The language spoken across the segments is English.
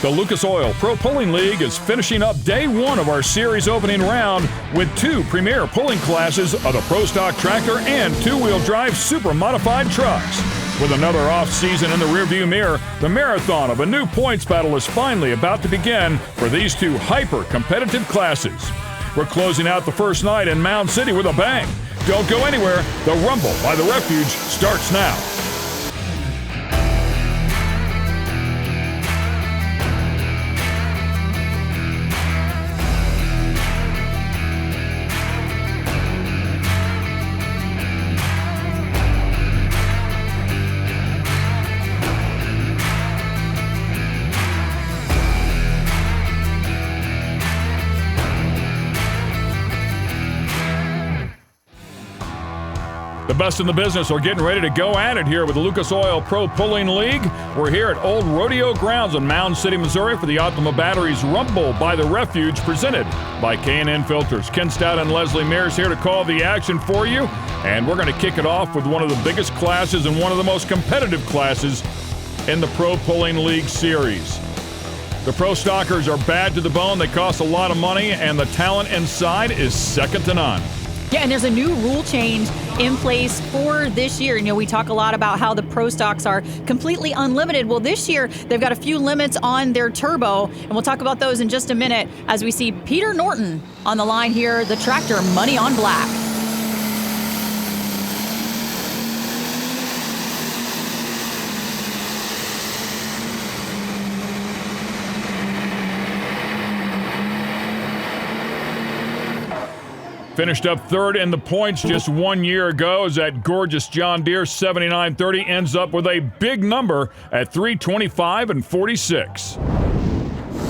The Lucas Oil Pro Pulling League is finishing up day one of our series opening round with two premier pulling classes of the Pro Stock tractor and two-wheel drive super modified trucks. With another off-season in the rearview mirror, the marathon of a new points battle is finally about to begin for these two hyper-competitive classes. We're closing out the first night in Mound City with a bang. Don't go anywhere. The Rumble by the Refuge starts now. The best in the business are getting ready to go at it here with the Lucas Oil Pro Pulling League. We're here at Old Rodeo Grounds in Mound City, Missouri for the Optima Batteries Rumble by the Refuge presented by K&N Filters. Ken Stout and Leslie Mears here to call the action for you. And we're going to kick it off with one of the biggest classes and one of the most competitive classes in the Pro Pulling League series. The Pro Stockers are bad to the bone. They cost a lot of money, and the talent inside is second to none. Yeah, and there's a new rule change in place for this year. You know, we talk a lot about how the Pro Stocks are completely unlimited. Well, this year, they've got a few limits on their turbo, and we'll talk about those in just a minute as we see Peter Norton on the line here, the tractor Money on Black. Finished up third in the points just 1 year ago as that gorgeous John Deere 7930 ends up with a big number at 325 and 46.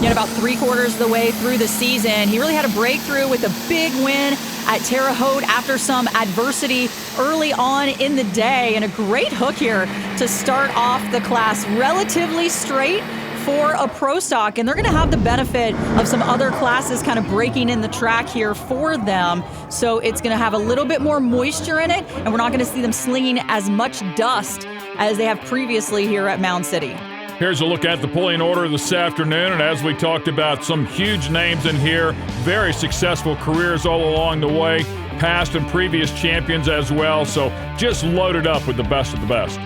Yet about 3/4 of the way through the season, he really had a breakthrough with a big win at Terre Haute after some adversity early on in the day, and a great hook here to start off the class. Relatively straight for a Pro Stock, and they're going to have the benefit of some other classes kind of breaking in the track here for them. So it's going to have a little bit more moisture in it, and we're not going to see them slinging as much dust as they have previously here at Mound City. Here's a look at the pulling order this afternoon, and as we talked about, some huge names in here, very successful careers all along the way, past and previous champions as well, so just loaded up with the best of the best.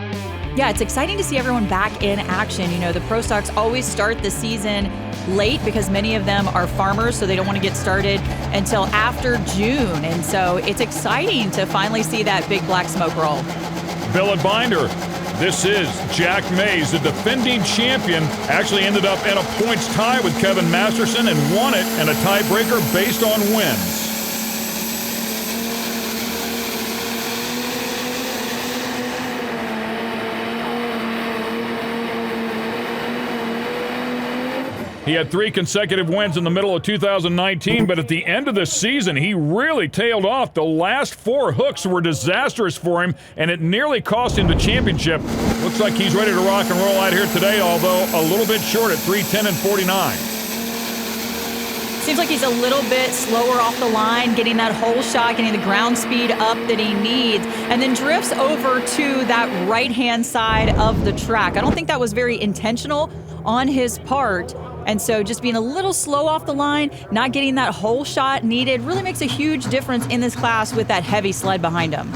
Yeah, it's exciting to see everyone back in action. You know, the Pro Stocks always start the season late because many of them are farmers, so they don't want to get started until after June. And so it's exciting to finally see that big black smoke roll. Billet Binder. This is Jack Mays, the defending champion. Actually ended up in a points tie with Kevin Masterson and won it in a tiebreaker based on wins. He had 3 consecutive wins in the middle of 2019, but at the end of the season, he really tailed off. The last 4 hooks were disastrous for him, and it nearly cost him the championship. Looks like he's ready to rock and roll out here today, although a little bit short at 310 and 49. Seems like he's a little bit slower off the line, getting that hole shot, getting the ground speed up that he needs, and then drifts over to that right-hand side of the track. I don't think that was very intentional on his part. And so just being a little slow off the line, not getting that hole shot needed, really makes a huge difference in this class with that heavy sled behind him.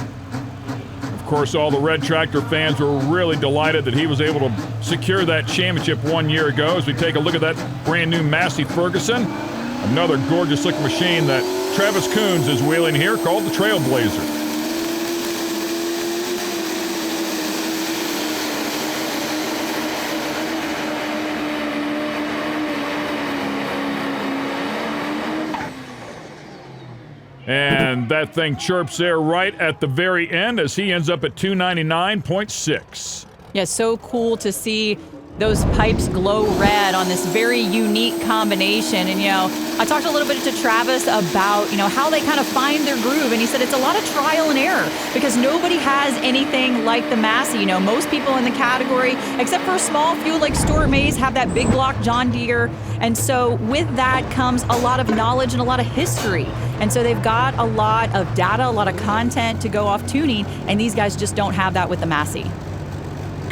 Of course, all the Red Tractor fans were really delighted that he was able to secure that championship 1 year ago. As we take a look at that brand new Massey Ferguson, another gorgeous looking machine that Travis Coons is wheeling here called the Trailblazer. And that thing chirps there right at the very end as he ends up at 299.6. Yeah, so cool to see those pipes glow red on this very unique combination. And, you know, I talked a little bit to Travis about, you know, how they kind of find their groove. And he said it's a lot of trial and error because nobody has anything like the Massey. You know, most people in the category, except for a small few like Stuart Mays, have that big block John Deere. And so with that comes a lot of knowledge and a lot of history. And so they've got a lot of data, a lot of content to go off tuning. And these guys just don't have that with the Massey.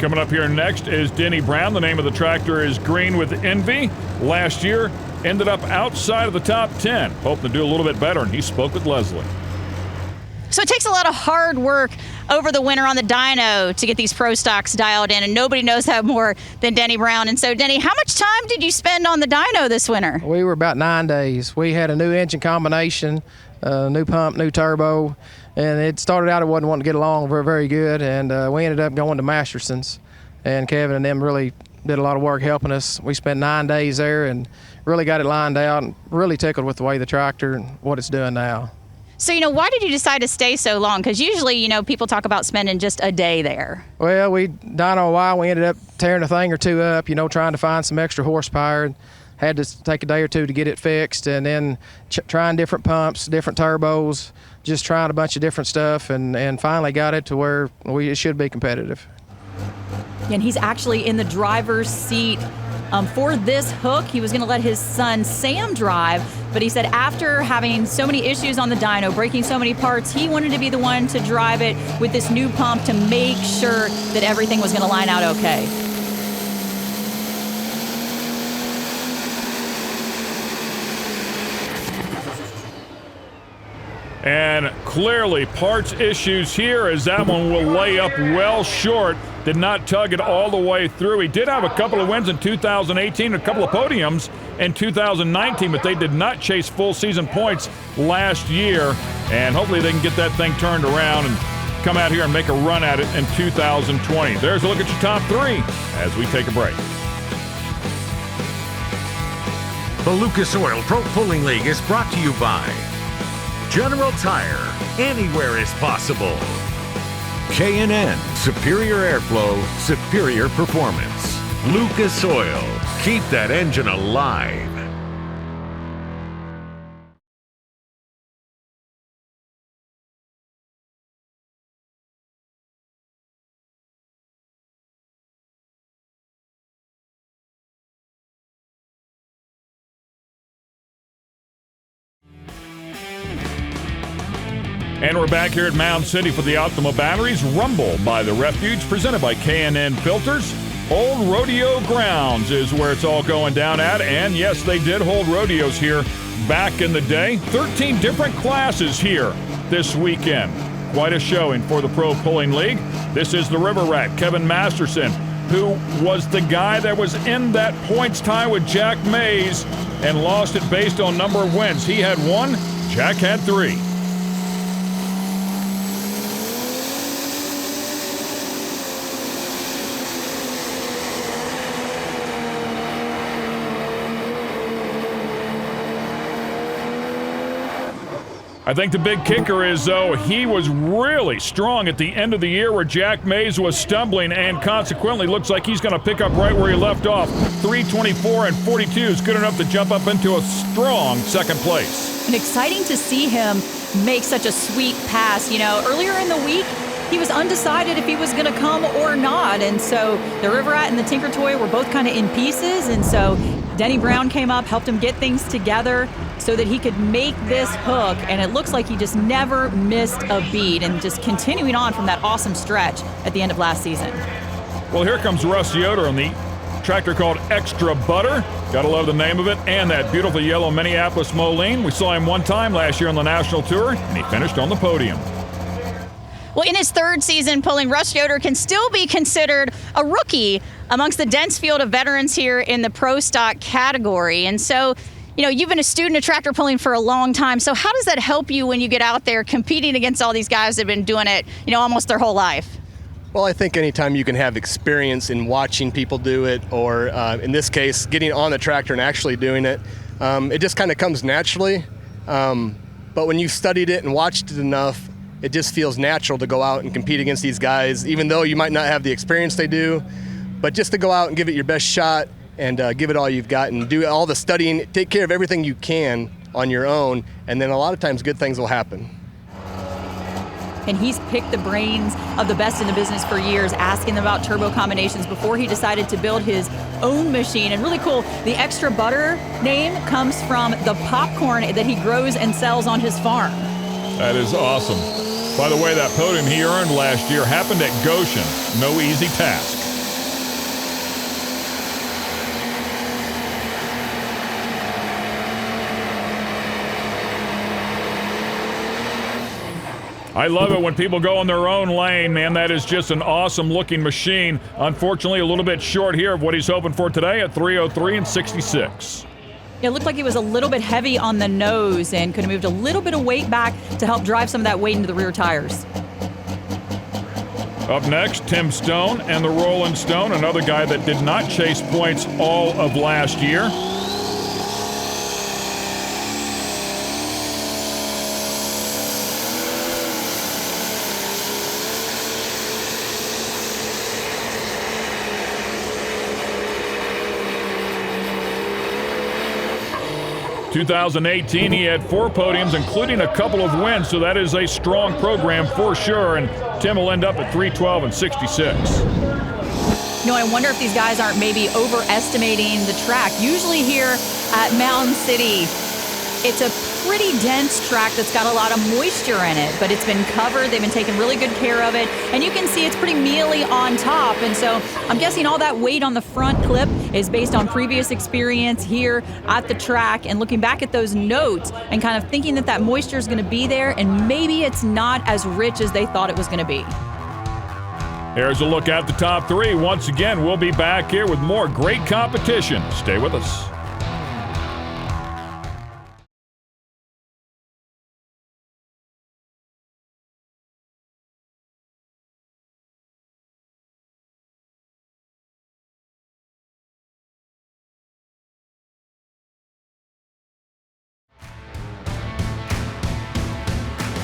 Coming up here next is Denny Brown. The name of the tractor is Green with Envy. Last year, ended up outside of the top 10. Hoping to do a little bit better, and he spoke with Leslie. So it takes a lot of hard work over the winter on the dyno to get these pro stocks dialed in, and nobody knows that more than Denny Brown. And so, Denny, how much time did you spend on the dyno this winter? We were about 9 days. We had a new engine combination, new pump, new turbo, and it started out it wasn't wanting to get along very, very good, and we ended up going to Masterson's, and Kevin and them really did a lot of work helping us. We spent 9 days there and really got it lined out, and really tickled with the way the tractor and what it's doing now. So, why did you decide to stay so long? Because usually, people talk about spending just a day there. Well, we dyno a while. We ended up tearing a thing or two up, trying to find some extra horsepower. Had to take a day or two to get it fixed, and then trying different pumps, different turbos, just trying a bunch of different stuff, and finally got it to where it should be competitive. And he's actually in the driver's seat for this hook. He was going to let his son Sam drive, but he said after having so many issues on the dyno, breaking so many parts, he wanted to be the one to drive it with this new pump to make sure that everything was going to line out okay. And clearly parts issues here, as that one will lay up well short. Did not tug it all the way through. He did have a couple of wins in 2018, a couple of podiums in 2019, but they did not chase full season points last year. And hopefully they can get that thing turned around and come out here and make a run at it in 2020. There's a look at your top three as we take a break. The Lucas Oil Pro Pulling League is brought to you by General Tire. Anywhere is possible. K&N. Superior airflow, superior performance. Lucas Oil. Keep that engine alive. And we're back here at Mound City for the Optima Batteries Rumble by the Refuge, presented by K&N Filters. Old Rodeo Grounds is where it's all going down at. And yes, they did hold rodeos here back in the day. 13 different classes here this weekend. Quite a showing for the Pro Pulling League. This is the River Rat, Kevin Masterson, who was the guy that was in that points tie with Jack Mays and lost it based on number of wins. He had one, Jack had three. I think the big kicker is, though, he was really strong at the end of the year where Jack Mays was stumbling, and consequently looks like he's going to pick up right where he left off. 3:24 and 42 is good enough to jump up into a strong second place. And exciting to see him make such a sweet pass. Earlier in the week, he was undecided if he was going to come or not. And so the River Rat and the Tinker Toy were both kind of in pieces. And so Denny Brown came up, helped him get things together so that he could make this hook. And it looks like he just never missed a beat, and just continuing on from that awesome stretch at the end of last season. Well, here comes Russ Yoder on the tractor called Extra Butter. Gotta love the name of it, and that beautiful yellow Minneapolis Moline. We saw him one time last year on the national tour, and he finished on the podium. Well, in his third season pulling, Russ Yoder can still be considered a rookie amongst the dense field of veterans here in the pro stock category. And so, you've been a student of tractor pulling for a long time. So how does that help you when you get out there competing against all these guys that have been doing it, almost their whole life? Well, I think anytime you can have experience in watching people do it, or in this case, getting on the tractor and actually doing it, it just kind of comes naturally. But when you've studied it and watched it enough, it just feels natural to go out and compete against these guys, even though you might not have the experience they do. But just to go out and give it your best shot and give it all you've got and do all the studying, take care of everything you can on your own, and then a lot of times good things will happen. And he's picked the brains of the best in the business for years, asking them about turbo combinations before he decided to build his own machine. And really cool, the Extra Butter name comes from the popcorn that he grows and sells on his farm. That is awesome. By the way, that podium he earned last year happened at Goshen. No easy task. I love it when people go in their own lane, man. That is just an awesome-looking machine. Unfortunately, a little bit short here of what he's hoping for today at 3:03 and 66. It looked like he was a little bit heavy on the nose and could have moved a little bit of weight back to help drive some of that weight into the rear tires. Up next, Tim Stone and the Rolling Stone, another guy that did not chase points all of last year. 2018, he had 4 podiums, including a couple of wins, so that is a strong program for sure, and Tim will end up at 3:12 and 66. You know, I wonder if these guys aren't maybe overestimating the track. Usually here at Mound City, it's a pretty dense track that's got a lot of moisture in it, but it's been covered. They've been taking really good care of it, and you can see it's pretty mealy on top. And so I'm guessing all that weight on the front clip is based on previous experience here at the track and looking back at those notes and kind of thinking that that moisture is going to be there, and maybe it's not as rich as they thought it was going to be. Here's a look at the top 3. Once again, we'll be back here with more great competition. Stay with us.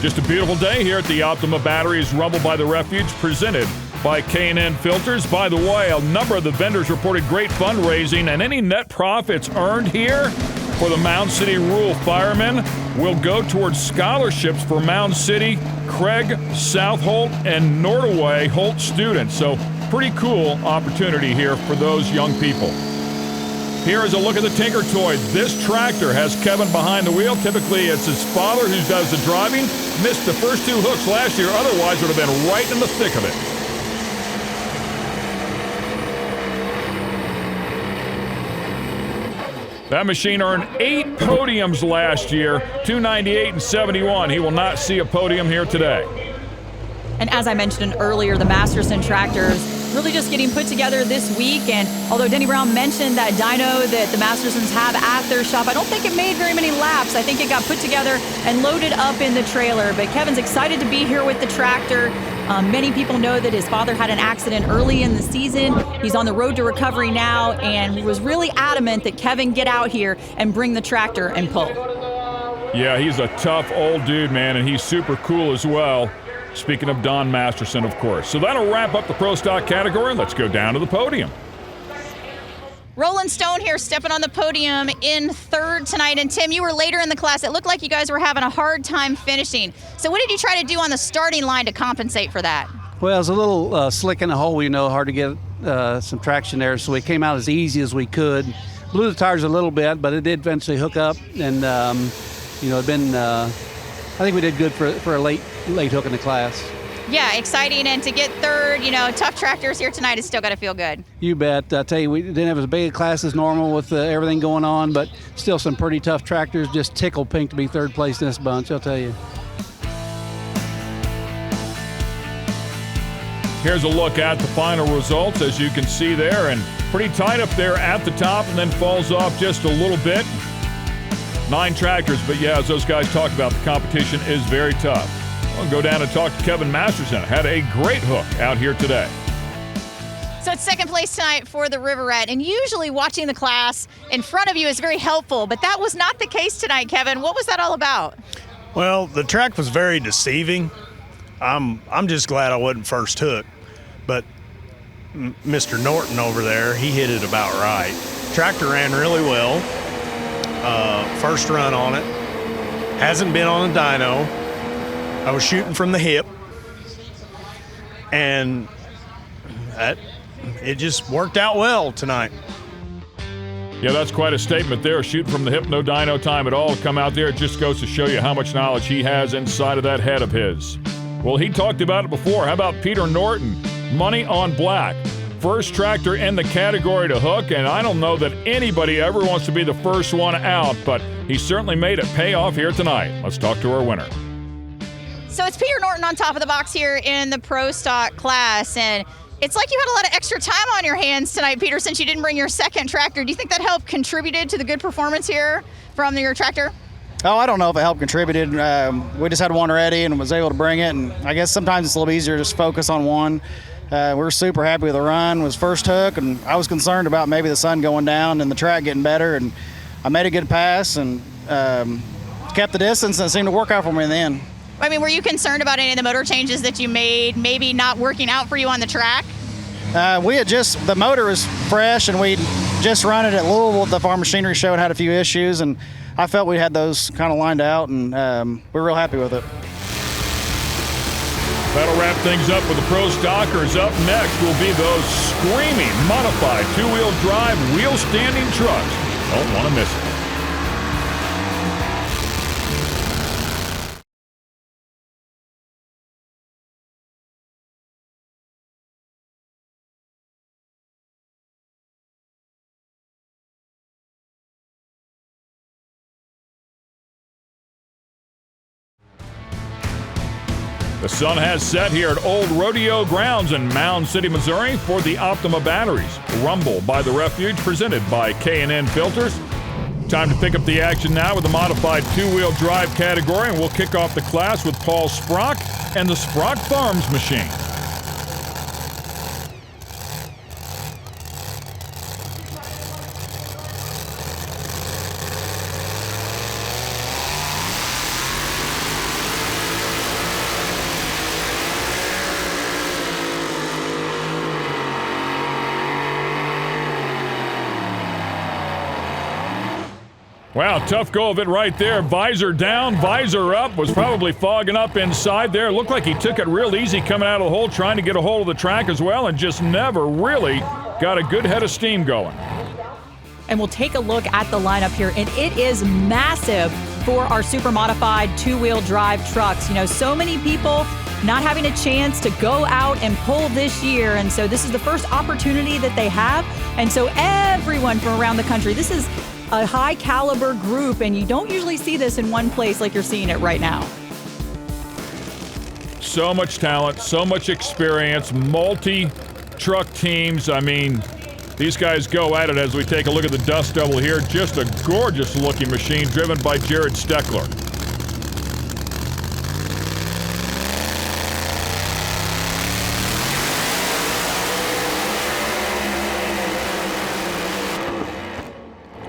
Just a beautiful day here at the Optima Batteries Rumble by the Refuge, presented by K&N Filters. By the way, a number of the vendors reported great fundraising, and any net profits earned here for the Mound City Rural Firemen will go towards scholarships for Mound City, Craig, Southolt, and Nordaway Holt students. So pretty cool opportunity here for those young people. Here is a look at the Tinker Toy. This tractor has Kevin behind the wheel. Typically, it's his father who does the driving. Missed the first 2 hooks last year, otherwise would have been right in the thick of it. That machine earned 8 podiums last year, 298 and 71. He will not see a podium here today. And as I mentioned earlier, the Masterson tractors really just getting put together this week. And although Denny Brown mentioned that dyno that the Mastersons have at their shop, I don't think it made very many laps. I think it got put together and loaded up in the trailer. But Kevin's excited to be here with the tractor. Many people know that his father had an accident early in the season. He's on the road to recovery now and was really adamant that Kevin get out here and bring the tractor and pull. Yeah, he's a tough old dude, man, and he's super cool as well. Speaking of Don Masterson, of course. So that'll wrap up the Pro Stock category. Let's go down to the podium. Rolling Stone here stepping on the podium in 3rd tonight. And Tim, you were later in the class. It looked like you guys were having a hard time finishing. So what did you try to do on the starting line to compensate for that? Well, it was a little slick in the hole, hard to get some traction there. So we came out as easy as we could. Blew the tires a little bit, but it did eventually hook up. And, it'd been, I think we did good for a late hook in the class. Yeah, exciting. And to get 3rd, tough tractors here tonight has still got to feel good. You bet. I tell you, we didn't have as big a class as normal with everything going on, but still some pretty tough tractors. Just tickle pink to be 3rd place in this bunch, I'll tell you. Here's a look at the final results, as you can see there, and pretty tight up there at the top and then falls off just a little bit. 9 tractors, but yeah, as those guys talked about, the competition is very tough. I'll go down and talk to Kevin Masterson. Had a great hook out here today. So it's 2nd place tonight for the Riverette, and usually watching the class in front of you is very helpful, but that was not the case tonight, Kevin. What was that all about? Well, the track was very deceiving. I'm just glad I wasn't first hook, but Mr. Norton over there, he hit it about right. Tractor ran really well. First run on it. Hasn't been on a dyno. I was shooting from the hip, and it just worked out well tonight. Yeah, that's quite a statement there. Shooting from the hip, no dyno time at all. Come out there, it just goes to show you how much knowledge he has inside of that head of his. Well, he talked about it before. How about Peter Norton? Money on black. First tractor in the category to hook, and I don't know that anybody ever wants to be the first one out, but he certainly made it pay off here tonight. Let's talk to our winner. So it's Peter Norton on top of the box here in the Pro Stock class, and it's like you had a lot of extra time on your hands tonight, Peter, since you didn't bring your second tractor. Do you think that helped contributed to the good performance here from your tractor? Oh, I don't know if it helped contributed. We just had one ready and was able to bring it, and I guess sometimes it's a little easier to just focus on one. We're super happy with the run. It was first hook, and I was concerned about maybe the sun going down and the track getting better, and I made a good pass and kept the distance, and it seemed to work out for me in the end. I mean, were you concerned about any of the motor changes that you made maybe not working out for you on the track? The motor was fresh, and we'd just run it at Louisville at the Farm Machinery Show and had a few issues, and I felt we had those kind of lined out, and we're real happy with it. That'll wrap things up with the Pro Stockers. Up next will be those screaming, modified two-wheel drive, wheel-standing trucks. Don't want to miss it. The sun has set here at Old Rodeo Grounds in Mound City, Missouri for the Optima Batteries Rumble by the Refuge, presented by K&N Filters. Time to pick up the action now with the modified two-wheel drive category, and we'll kick off the class with Paul Sprock and the Sprock Farms machine. Wow, tough go of it right there. Visor down, visor up, was probably fogging up inside there. Looked like he took it real easy coming out of the hole, trying to get a hold of the track as well, and just never really got a good head of steam going. And we'll take a look at the lineup here, and it is massive for our super modified two-wheel drive trucks. You know, so many people not having a chance to go out and pull this year, and so this is the first opportunity that they have. And so everyone from around the country, this is a high caliber group, and you don't usually see this in one place like you're seeing it right now. So much talent, so much experience, multi-truck teams. I mean, these guys go at it as we take a look at the dust devil here. Just a gorgeous looking machine driven by Jared Steckler.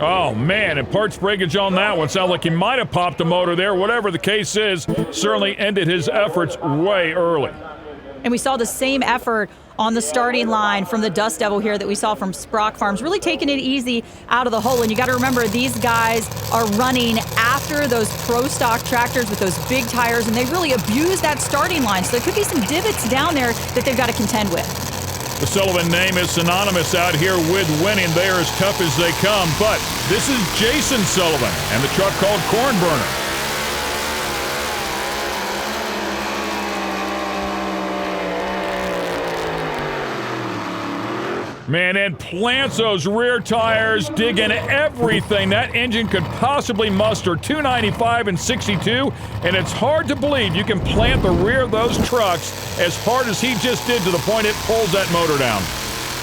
Oh, man, and parts breakage on that one. Sounds like he might have popped the motor there. Whatever the case is, certainly ended his efforts way early. And we saw the same effort on the starting line from the Dust Devil here that we saw from Sprock Farms, really taking it easy out of the hole. And you got to remember, these guys are running after those Pro Stock tractors with those big tires, and they really abuse that starting line. So there could be some divots down there that they've got to contend with. The Sullivan name is synonymous out here with winning. They are as tough as they come. But this is Jason Sullivan and the truck called Corn Burner. Man, and plants those rear tires, digging everything that engine could possibly muster. 295 and 62, and it's hard to believe you can plant the rear of those trucks as hard as he just did, to the point it pulls that motor down.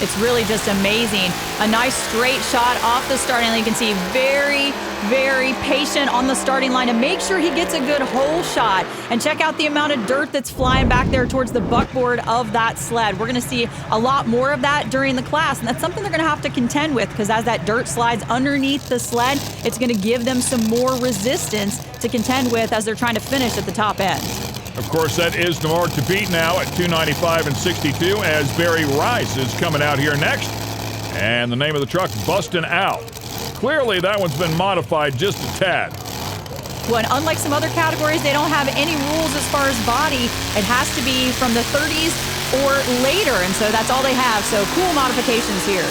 It's really just amazing. A nice straight shot off the starting line. You can see very, very patient on the starting line to make sure he gets a good hole shot. And check out the amount of dirt that's flying back there towards the buckboard of that sled. We're going to see a lot more of that during the class, and that's something they're going to have to contend with, because as that dirt slides underneath the sled, it's going to give them some more resistance to contend with as they're trying to finish at the top end. Of course, that is the mark to beat now at 295 and 62, as Barry Rice is coming out here next. And the name of the truck, Bustin' Out. Clearly, that one's been modified just a tad. Well, and unlike some other categories, they don't have any rules as far as body. It has to be from the 30s or later, and so that's all they have. So cool modifications here.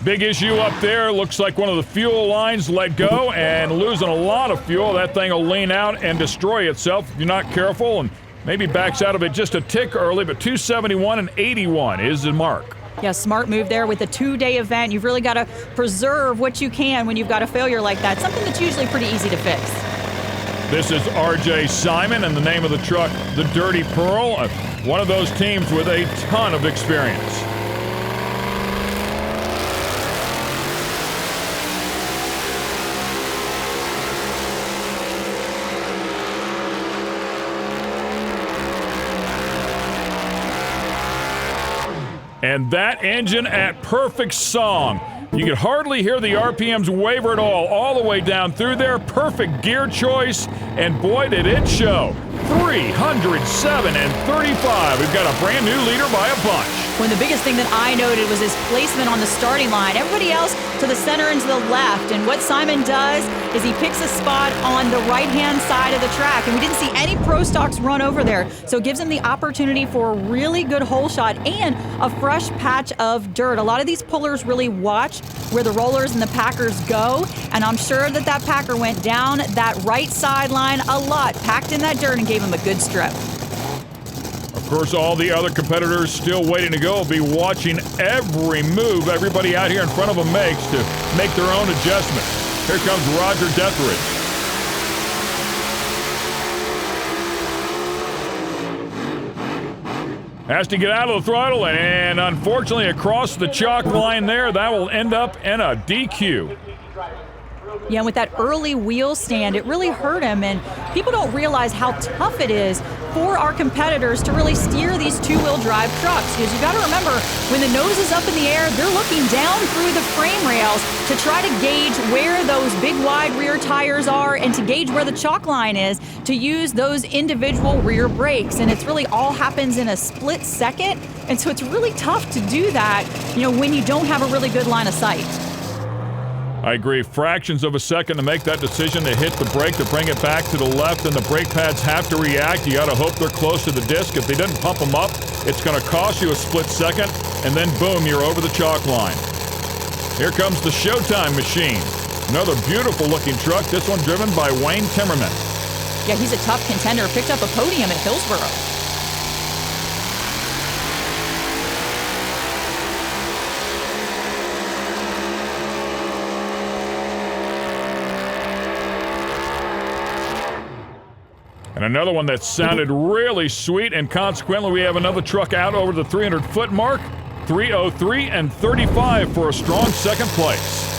Big issue up there. Looks like one of the fuel lines let go and losing a lot of fuel. That thing will lean out and destroy itself if you're not careful, and maybe backs out of it just a tick early, but 271 and 81 is the mark. Yeah, smart move there with a 2-day event. You've really got to preserve what you can when you've got a failure like that, something that's usually pretty easy to fix. This is RJ Simon, and the name of the truck, the Dirty Pearl, one of those teams with a ton of experience. And that engine at perfect song. You could hardly hear the RPMs waver at all the way down through there. Perfect gear choice, and boy, did it show. 307 and 35. We've got a brand new leader by a bunch. When the biggest thing that I noted was his placement on the starting line. Everybody else to the center and to the left. And what Simon does is he picks a spot on the right-hand side of the track. And we didn't see any Pro Stocks run over there. So it gives him the opportunity for a really good hole shot and a fresh patch of dirt. A lot of these pullers really watch where the rollers and the packers go. And I'm sure that that packer went down that right sideline a lot, packed in that dirt, and gave him a good strip. Of course, all the other competitors still waiting to go will be watching every move everybody out here in front of them makes to make their own adjustments. Here comes Roger Deathridge. Has to get out of the throttle, and unfortunately across the chalk line there, that will end up in a DQ. Yeah, and with that early wheel stand, it really hurt him, and people don't realize how tough it is for our competitors to really steer these two-wheel drive trucks, because you got to remember, when the nose is up in the air, they're looking down through the frame rails to try to gauge where those big wide rear tires are and to gauge where the chalk line is to use those individual rear brakes, and it's really all happens in a split second, and so it's really tough to do that, when you don't have a really good line of sight. I agree. Fractions of a second to make that decision to hit the brake, to bring it back to the left, and the brake pads have to react. You got to hope they're close to the disc. If they didn't pump them up, it's going to cost you a split second, and then boom, you're over the chalk line. Here comes the Showtime machine. Another beautiful looking truck, this one driven by Wayne Timmerman. Yeah, he's a tough contender. Picked up a podium at Hillsboro. And another one that sounded really sweet, and consequently we have another truck out over the 300-foot mark. 303 and 35 for a strong second place.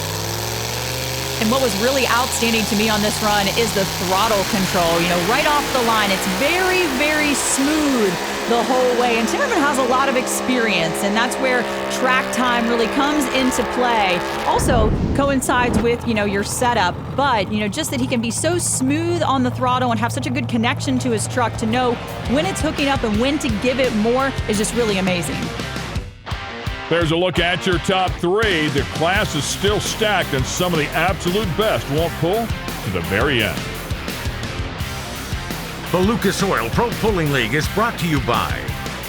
And what was really outstanding to me on this run is the throttle control. Right off the line, it's very, very smooth the whole way. And Timmerman has a lot of experience, and that's where track time really comes into play. Also coincides with, your setup, but, just that he can be so smooth on the throttle and have such a good connection to his truck to know when it's hooking up and when to give it more is just really amazing. There's a look at your top three. The class is still stacked, and some of the absolute best won't pull to the very end. The Lucas Oil Pro Pulling League is brought to you by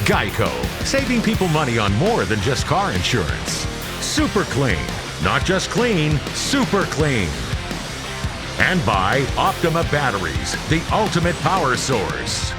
Geico, saving people money on more than just car insurance. Super Clean, not just clean, super clean. And by Optima Batteries, the ultimate power source.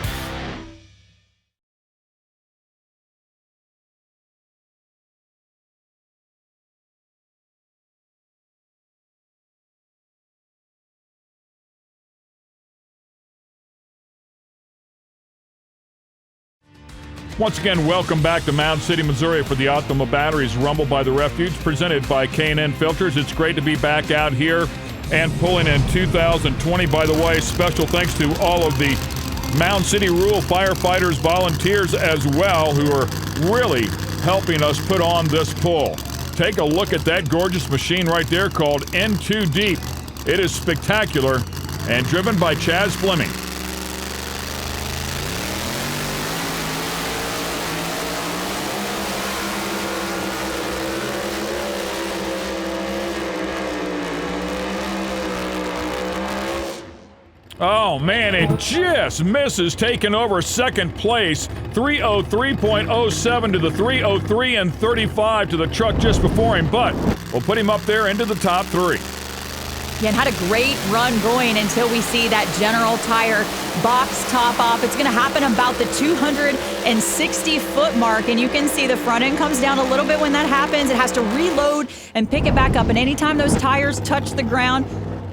Once again, welcome back to Mound City, Missouri for the Optima Batteries Rumble by the Refuge, presented by K&N Filters. It's great to be back out here and pulling in 2020. By the way, special thanks to all of the Mound City rural firefighters, volunteers as well, who are really helping us put on this pull. Take a look at that gorgeous machine right there called N2 Deep. It is spectacular and driven by Chaz Fleming. Oh, man, it just misses, taking over second place. 303.07 to the 303 and 35 to the truck just before him, but we'll put him up there into the top three. Yeah, and had a great run going until we see that General Tire box top off. It's going to happen about the 260-foot mark, and you can see the front end comes down a little bit when that happens. It has to reload and pick it back up, and anytime those tires touch the ground,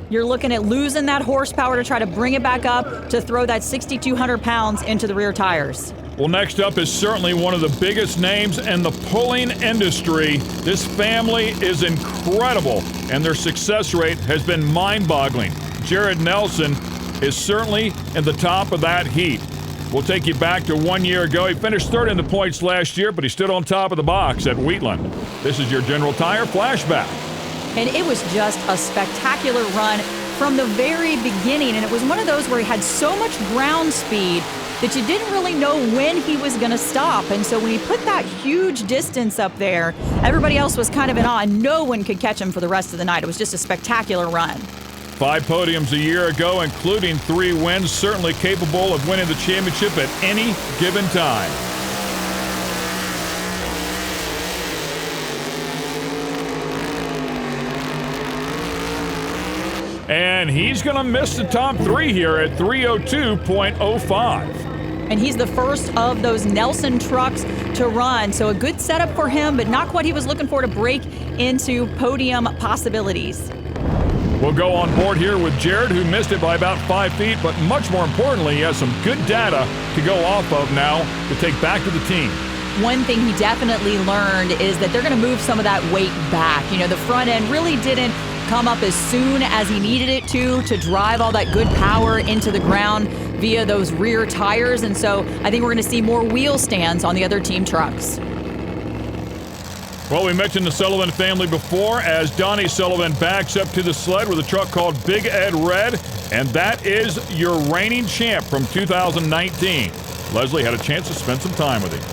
you're looking at losing that horsepower to try to bring it back up to throw that 6,200 pounds into the rear tires. Well, next up is certainly one of the biggest names in the pulling industry. This family is incredible, and their success rate has been mind-boggling. Jared Nelson is certainly in the top of that heat. We'll take you back to 1 year ago. He finished third in the points last year, but he stood on top of the box at Wheatland. This is your General Tire flashback. And it was just a spectacular run from the very beginning, and it was one of those where he had so much ground speed that you didn't really know when he was going to stop. And so when he put that huge distance up there, everybody else was kind of in awe, and no one could catch him for the rest of the night. It was just a spectacular run. 5 podiums a year ago, including 3 wins, certainly capable of winning the championship at any given time. And he's going to miss the top 3 here at 3:02.05. And he's the first of those Nelson trucks to run. So a good setup for him, but not what he was looking for to break into podium possibilities. We'll go on board here with Jared, who missed it by about 5 feet, but much more importantly, he has some good data to go off of now to take back to the team. One thing he definitely learned is that they're going to move some of that weight back. You know, the front end really didn't come up as soon as he needed it to drive all that good power into the ground via those rear tires. And so I think we're going to see more wheel stands on the other team trucks. Well, we mentioned the Sullivan family before as Donnie Sullivan backs up to the sled with a truck called Big Ed Red, and that is your reigning champ from 2019. Leslie had a chance to spend some time with him.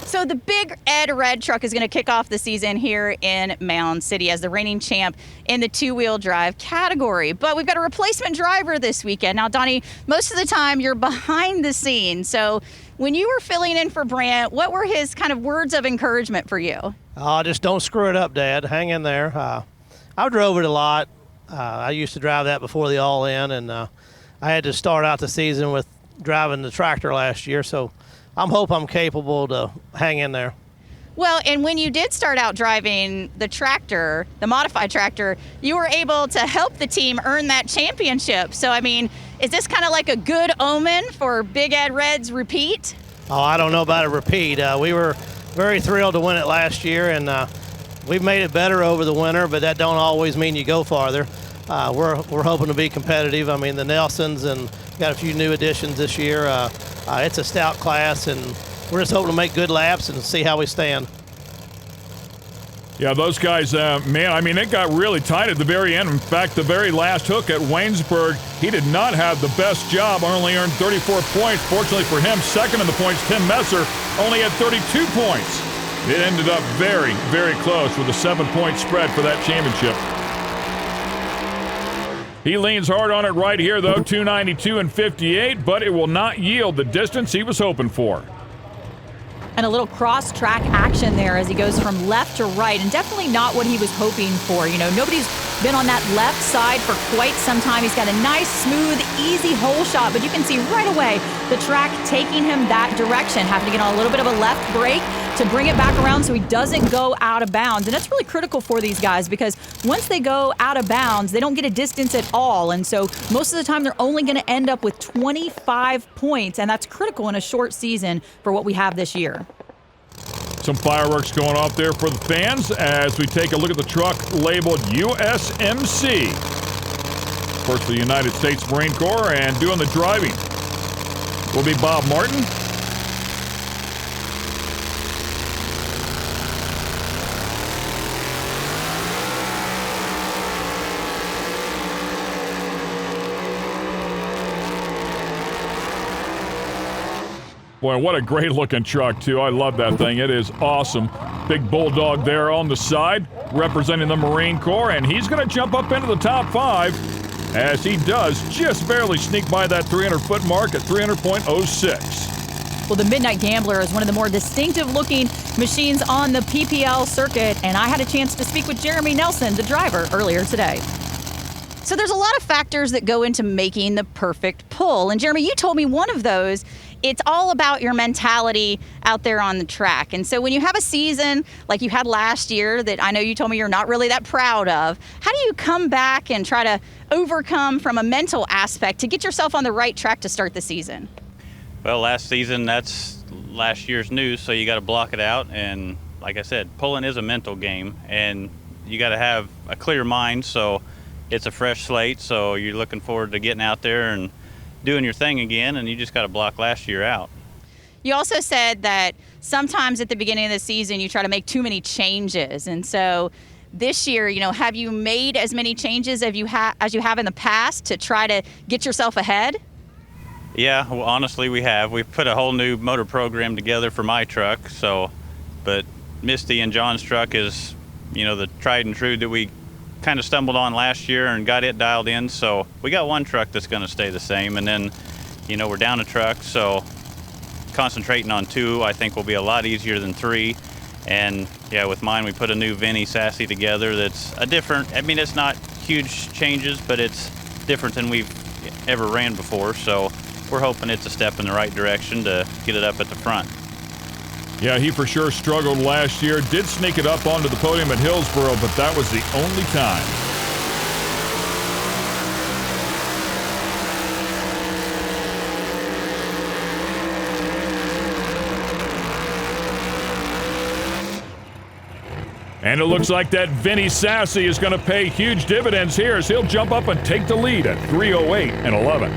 So the Big Ed Red truck is going to kick off the season here in Mound City as the reigning champ in the 2-wheel drive category. But we've got a replacement driver this weekend. Now, Donnie, most of the time you're behind the scenes. So when you were filling in for Brant, what were his kind of words of encouragement for you? Just don't screw it up, Dad. Hang in there. I drove it a lot. I used to drive that before the All-In, and I had to start out the season with driving the tractor last year, so I hope I'm capable to hang in there. Well, and when you did start out driving the tractor, the modified tractor, you were able to help the team earn that championship. So, I mean, is this kind of like a good omen for Big Ed Red's repeat? Oh, I don't know about a repeat. We were very thrilled to win it last year, and we've made it better over the winter, but that don't always mean you go farther. We're hoping to be competitive. I mean, the Nelsons and got a few new additions this year. It's a stout class, and we're just hoping to make good laps and see how we stand. Yeah, those guys, man, I mean, it got really tight at the very end. In fact, the very last hook at Waynesburg, he did not have the best job, only earned 34 points. Fortunately for him, second in the points, Tim Messer, only had 32 points. It ended up very, very close with a 7-point spread for that championship. He leans hard on it right here, though, 292 and 58, but it will not yield the distance he was hoping for. And a little cross-track action there as he goes from left to right, and definitely not what he was hoping for. You know, nobody's been on that left side for quite some time. He's got a nice, smooth, easy hole shot, but you can see right away the track taking him that direction, having to get on a little bit of a left brake to bring it back around so he doesn't go out of bounds. And that's really critical for these guys because once they go out of bounds, they don't get a distance at all. And so most of the time, they're only going to end up with 25 points, and that's critical in a short season for what we have this year. Some fireworks going off there for the fans as we take a look at the truck labeled USMC. Of course, the United States Marine Corps, and doing the driving will be Bob Martin. Boy, what a great looking truck, too. I love that thing. It is awesome. Big bulldog there on the side, representing the Marine Corps, and he's going to jump up into the top 5 as he does just barely sneak by that 300-foot mark at 300.06. Well, the Midnight Gambler is one of the more distinctive-looking machines on the PPL circuit, and I had a chance to speak with Jeremy Nelson, the driver, earlier today. So there's a lot of factors that go into making the perfect pull. And Jeremy, you told me one of those, it's all about your mentality out there on the track. And so when you have a season like you had last year that I know you told me you're not really that proud of, how do you come back and try to overcome from a mental aspect to get yourself on the right track to start the season? Well, last season, that's last year's news, so you got to block it out. And like I said, pulling is a mental game, and you got to have a clear mind, so it's a fresh slate. So you're looking forward to getting out there and doing your thing again, and you just got to block last year out. You also said that sometimes at the beginning of the season you try to make too many changes, and so this year, have you made as many changes as you have in the past to try to get yourself ahead? Yeah, well, honestly, we have. We've put a whole new motor program together for my truck. But Misty and John's truck is, the tried and true that we kind of stumbled on last year and got it dialed in. So we got one truck that's going to stay the same, and then, we're down a truck. So concentrating on 2, I think, will be a lot easier than 3. And yeah, with mine, we put a new Vinny Sassy together. That's a different. I mean, it's not huge changes, but it's different than we've ever ran before. So we're hoping it's a step in the right direction to get it up at the front. Yeah, he for sure struggled last year. Did sneak it up onto the podium at Hillsboro, but that was the only time. And it looks like that Vinny Sassy is going to pay huge dividends here as he'll jump up and take the lead at 3:08 and 11.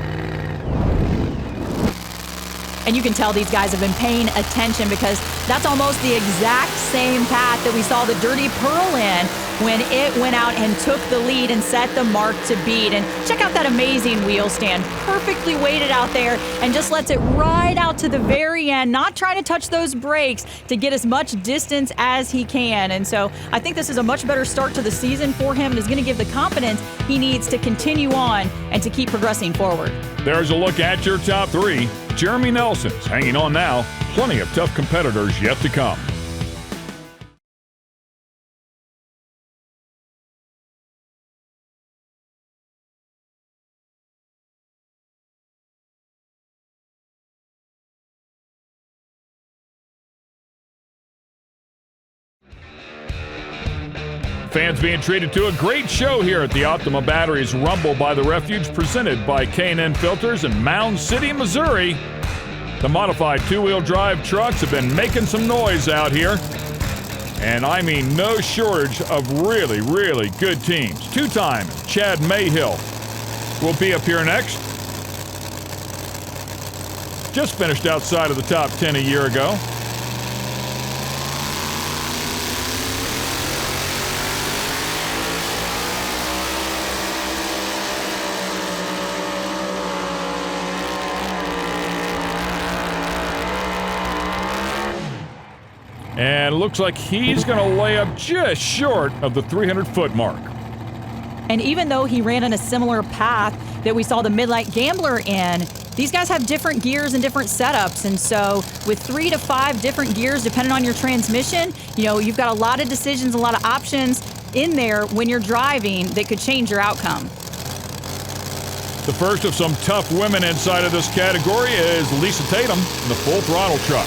And you can tell these guys have been paying attention because that's almost the exact same path that we saw the Dirty Pearl in when it went out and took the lead and set the mark to beat. And check out that amazing wheel stand. Perfectly weighted out there and just lets it ride out to the very end, not trying to touch those brakes to get as much distance as he can. And so I think this is a much better start to the season for him and is going to give the confidence he needs to continue on and to keep progressing forward. There's a look at your top 3. Jeremy Nelson's hanging on now. Plenty of tough competitors yet to come. Fans being treated to a great show here at the Optima Batteries Rumble by the Refuge, presented by K&N Filters in Mound City, Missouri. The modified two-wheel drive trucks have been making some noise out here. And I mean no shortage of really, really good teams. 2-time Chad Mayhill will be up here next. Just finished outside of the top 10 a year ago. And it looks like he's going to lay up just short of the 300-foot mark. And even though he ran in a similar path that we saw the Midnight Gambler in, these guys have different gears and different setups. And so with 3 to 5 different gears, depending on your transmission, you've got a lot of decisions, a lot of options in there when you're driving that could change your outcome. The first of some tough women inside of this category is Lisa Tatum in the full throttle truck.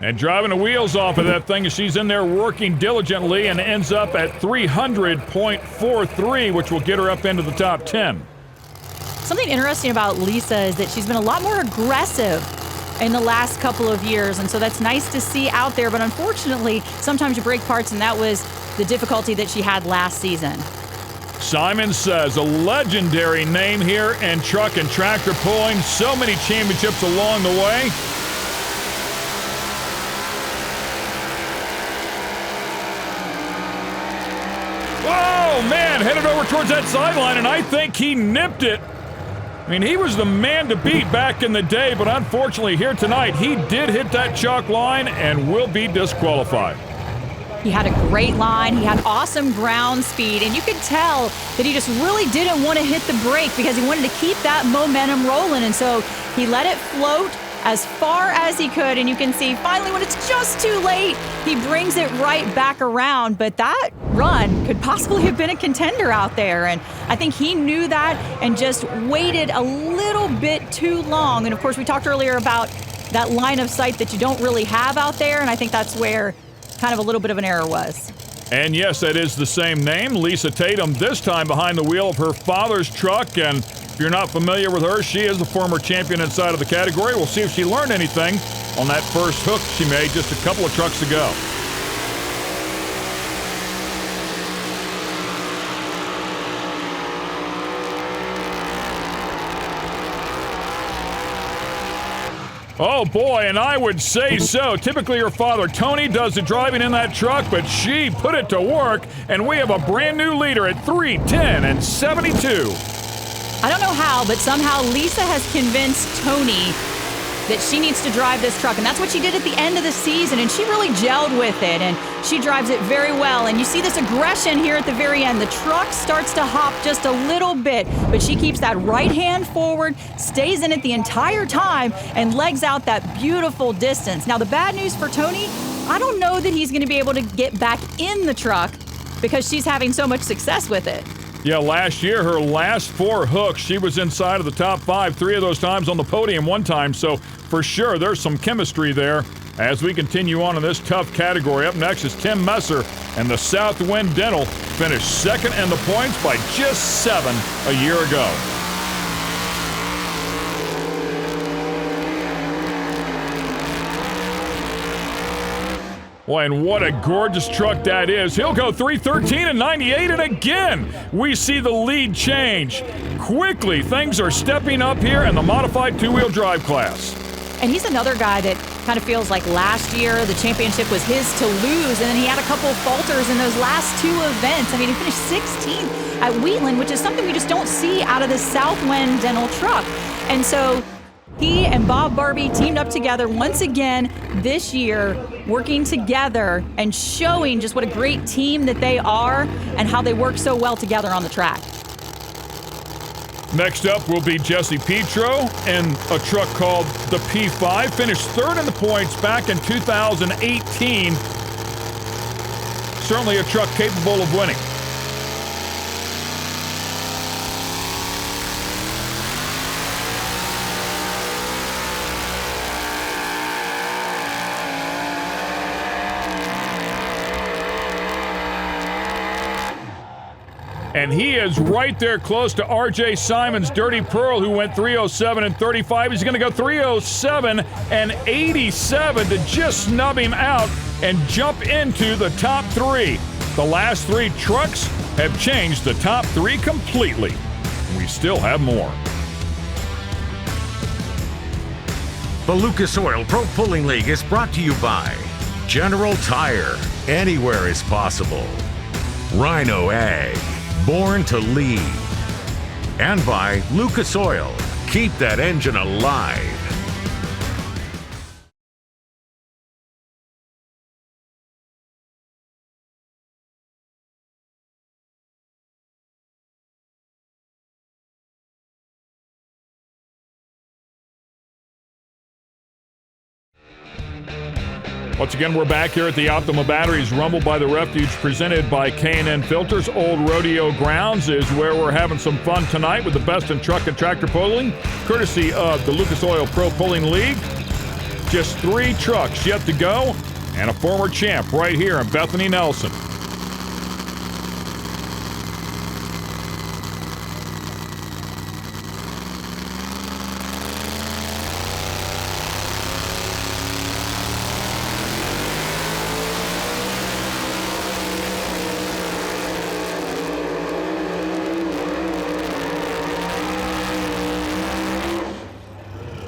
And driving the wheels off of that thing, she's in there working diligently and ends up at 300.43, which will get her up into the top 10. Something interesting about Lisa is that she's been a lot more aggressive in the last couple of years, and so that's nice to see out there. But unfortunately, sometimes you break parts, and that was the difficulty that she had last season. Simon Says, a legendary name here in truck and tractor pulling. So many championships along the way. Oh, man, headed over towards that sideline, and I think he nipped it. I mean, he was the man to beat back in the day, but unfortunately here tonight, he did hit that chalk line and will be disqualified. He had a great line. He had awesome ground speed, and you could tell that he just really didn't want to hit the brake because he wanted to keep that momentum rolling. And so He let it float as far as he could, and you can see finally when it's just too late, he brings it right back around. But that run could possibly have been a contender out there, and I think he knew that and just waited a little bit too long. And of course, we talked earlier about that line of sight that you don't really have out there, and I think that's where kind of a little bit of an error was. And yes, that is the same name, Lisa Tatum, this time behind the wheel of her father's truck. And if you're not familiar with her, she is the former champion inside of the category. We'll see if she learned anything on that first hook she made just a couple of trucks ago. Oh boy, and I would say so. Typically her father, Tony, does the driving in that truck, but she put it to work, and we have a brand new leader at 3:10 and 72. I don't know how, but somehow Lisa has convinced Tony that she needs to drive this truck, and that's what she did at the end of the season, and she really gelled with it, and she drives it very well. And you see this aggression here at the very end. The truck starts to hop just a little bit, but she keeps that right hand forward, stays in it the entire time, and legs out that beautiful distance. Now, the bad news for Tony, I don't know that he's going to be able to get back in the truck because she's having so much success with it. Yeah, last year, her last 4 hooks, she was inside of the top 5, 3 of those times on the podium one time. So for sure, there's some chemistry there. As we continue on in this tough category, up next is Tim Messer, and the Southwind Dental finished second in the points by just 7 a year ago. Boy, and what a gorgeous truck that is. He'll go 3:13 and 98, and again, we see the lead change. Quickly, things are stepping up here in the modified two-wheel drive class. And he's another guy that kind of feels like last year the championship was his to lose, and then he had a couple of falters in those last 2 events. I mean, he finished 16th at Wheatland, which is something we just don't see out of the Southwind Dental truck. And so he and Bob Barbie teamed up together once again this year, working together and showing just what a great team that they are and how they work so well together on the track. Next up will be Jesse Petro in a truck called the P5. Finished 3rd in the points back in 2018. Certainly a truck capable of winning. And he is right there close to R.J. Simon's Dirty Pearl, who went 3:07 and 35. He's going to go 3:07 and 87 to just snub him out and jump into the top 3. The last 3 trucks have changed the top 3 completely. We still have more. The Lucas Oil Pro Pulling League is brought to you by General Tire, anywhere is possible. Rhino Ag, born to lead. And by Lucas Oil, keep that engine alive. Once again, we're back here at the Optima Batteries Rumble by the Refuge, presented by K&N Filters. Old Rodeo Grounds is where we're having some fun tonight with the best in truck and tractor pulling, courtesy of the Lucas Oil Pro Pulling League. Just 3 trucks yet to go, and a former champ right here in Bethany Nelson.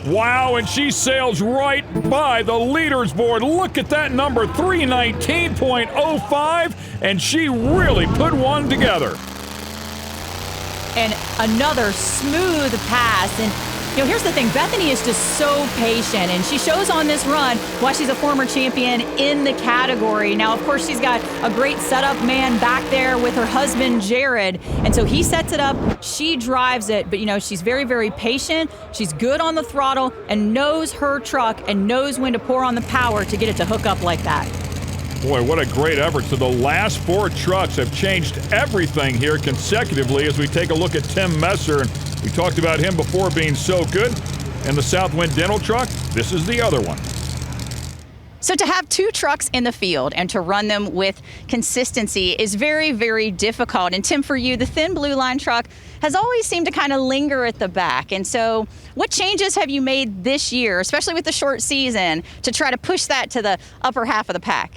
Wow, and she sails right by the leaders board. Look at that number, 319.05, and she really put one together. And another smooth pass. And Here's the thing. Bethany is just so patient, and she shows on this run why she's a former champion in the category. Now, of course, she's got a great setup man back there with her husband, Jared, and so he sets it up. She drives it, but, she's very, very patient. She's good on the throttle and knows her truck and knows when to pour on the power to get it to hook up like that. Boy, what a great effort. So the last 4 trucks have changed everything here consecutively as we take a look at Tim Messer. And we talked about him before being so good. And the Southwind Dental truck, this is the other one. So to have 2 trucks in the field and to run them with consistency is very, very difficult. And Tim, for you, the thin blue line truck has always seemed to kind of linger at the back. And so what changes have you made this year, especially with the short season, to try to push that to the upper half of the pack?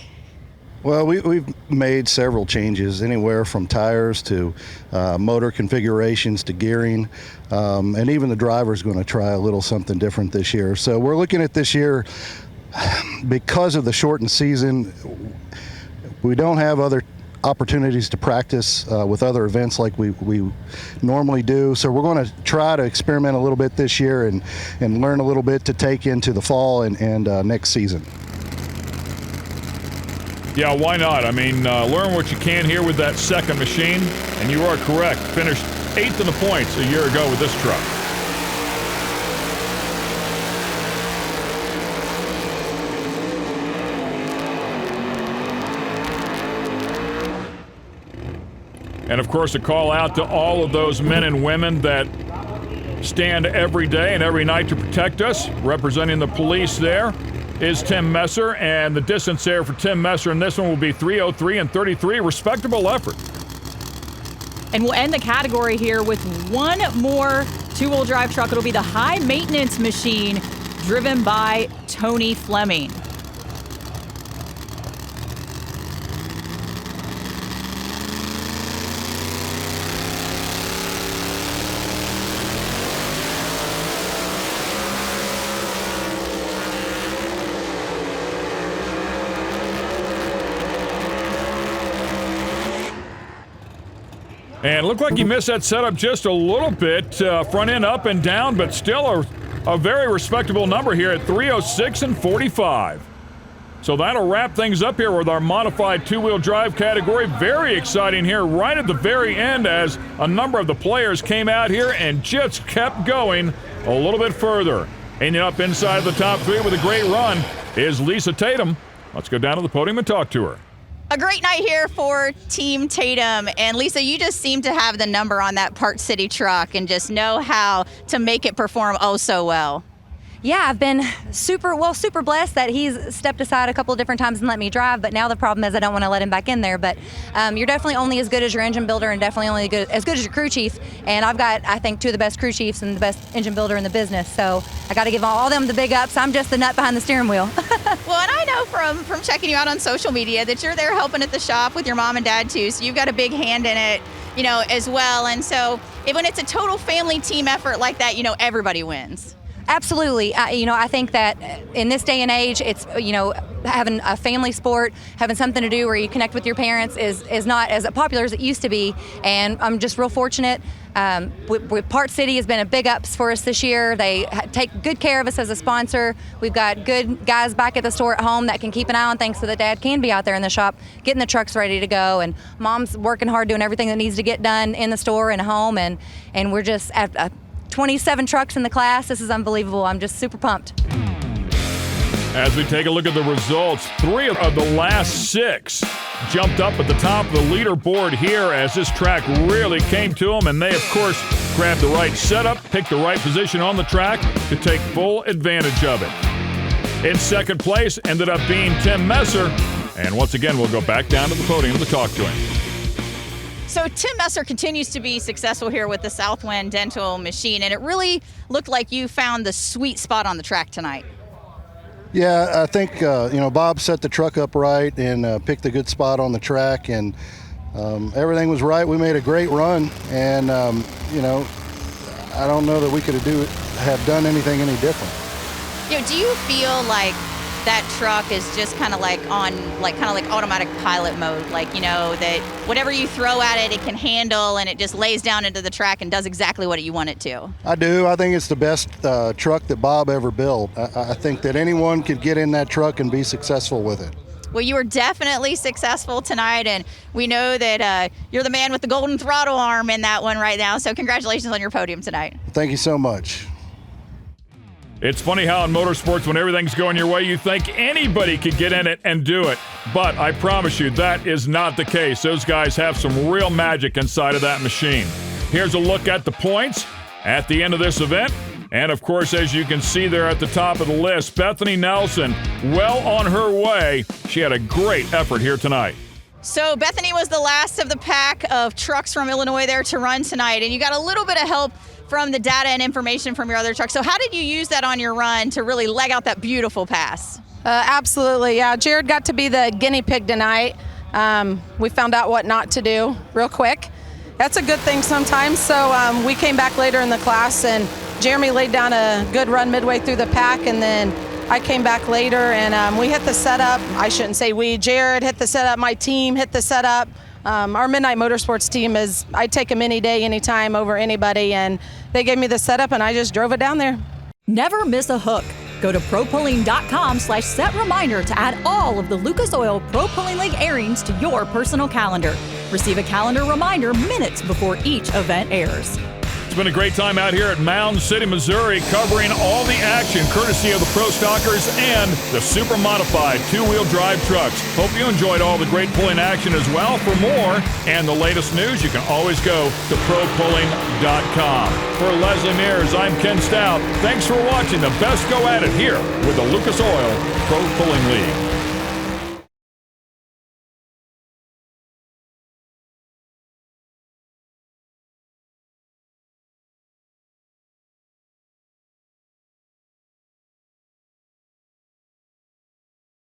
Well, we've made several changes, anywhere from tires to motor configurations to gearing, and even the driver's going to try a little something different this year. So we're looking at this year, because of the shortened season, we don't have other opportunities to practice with other events like we normally do. So we're going to try to experiment a little bit this year and learn a little bit to take into the fall and next season. Yeah, why not? I mean, learn what you can here with that second machine, and you are correct. Finished 8th in the points a year ago with this truck. And of course, a call out to all of those men and women that stand every day and every night to protect us. Representing the police there is Tim Messer, and the distance there for Tim Messer in this one will be 3:03 and 33. Respectable effort. And we'll end the category here with one more 2-wheel drive truck. It'll be the high maintenance machine driven by Tony Fleming. And it looked like he missed that setup just a little bit, front end up and down, but still a very respectable number here at 3:06 and 45. So that'll wrap things up here with our modified 2-wheel drive category. Very exciting here right at the very end as a number of the players came out here and just kept going a little bit further. Ending up inside the top 3 with a great run is Lisa Tatum. Let's go down to the podium and talk to her. A great night here for Team Tatum. And Lisa, you just seem to have the number on that Park City truck and just know how to make it perform oh so well. Yeah, I've been super blessed that he's stepped aside a couple of different times and let me drive, but now the problem is I don't want to let him back in there. But you're definitely only as good as your engine builder and definitely only as good as your crew chief. And I've got, I think, 2 of the best crew chiefs and the best engine builder in the business. So I got to give all them the big ups. I'm just the nut behind the steering wheel. Well, and I know from checking you out on social media that you're there helping at the shop with your mom and dad too. So you've got a big hand in it, as well. And so when it's a total family team effort like that, everybody wins. Absolutely. I think that in this day and age, it's, having a family sport, having something to do where you connect with your parents is not as popular as it used to be. And I'm just real fortunate. With Park City has been a big ups for us this year. They take good care of us as a sponsor. We've got good guys back at the store at home that can keep an eye on things so that Dad can be out there in the shop getting the trucks ready to go. And Mom's working hard doing everything that needs to get done in the store and home. And we're just at 27 trucks in the class. This is unbelievable. I'm just super pumped. As we take a look at the results, 3 of the last 6 jumped up at the top of the leaderboard here as this track really came to them, and they, of course, grabbed the right setup, picked the right position on the track to take full advantage of it. In second place ended up being Tim Messer, and once again, we'll go back down to the podium to talk to him. So Tim Messer continues to be successful here with the Southwind Dental machine, and it really looked like you found the sweet spot on the track tonight. Yeah, I think, Bob set the truck up right and picked a good spot on the track, and everything was right. We made a great run, and, I don't know that we could have done anything any different. Do you feel like that truck is just kind of like on automatic pilot mode, like, you know, that whatever you throw at it, it can handle, and it just lays down into the track and does exactly what you want it to. I do. I think it's the best truck that Bob ever built. I think that anyone could get in that truck and be successful with it. Well, you were definitely successful tonight, and we know that you're the man with the golden throttle arm in that one right now, so congratulations on your podium tonight. Thank you so much. It's funny how in motorsports, when everything's going your way, you think anybody could get in it and do it. But I promise you, that is not the case. Those guys have some real magic inside of that machine. Here's a look at the points at the end of this event. And, of course, as you can see there at the top of the list, Bethany Nelson, well on her way. She had a great effort here tonight. So Bethany was the last of the pack of trucks from Illinois there to run tonight, and you got a little bit of help from the data and information from your other truck. So how did you use that on your run to really leg out that beautiful pass? Absolutely, yeah. Jared got to be the guinea pig tonight. We found out what not to do real quick. That's a good thing sometimes. So we came back later in the class, and Jeremy laid down a good run midway through the pack, and then I came back later, and we hit the setup. I shouldn't say we. Jared hit the setup. My team hit the setup. Our Midnight Motorsports team is, I'd take them any day, anytime over anybody, and they gave me the setup, and I just drove it down there. Never miss a hook. Go to propulling.com/set reminder to add all of the Lucas Oil Pro Pulling League airings to your personal calendar. Receive a calendar reminder minutes before each event airs. It's been a great time out here at Mound City, Missouri, covering all the action courtesy of the Pro Stockers and the super modified two-wheel drive trucks. Hope you enjoyed all the great pulling action as well. For more and the latest news, you can always go to propulling.com. For Leslie Mears, I'm Ken Stout. Thanks for watching the best go at it here with the Lucas Oil Pro Pulling League.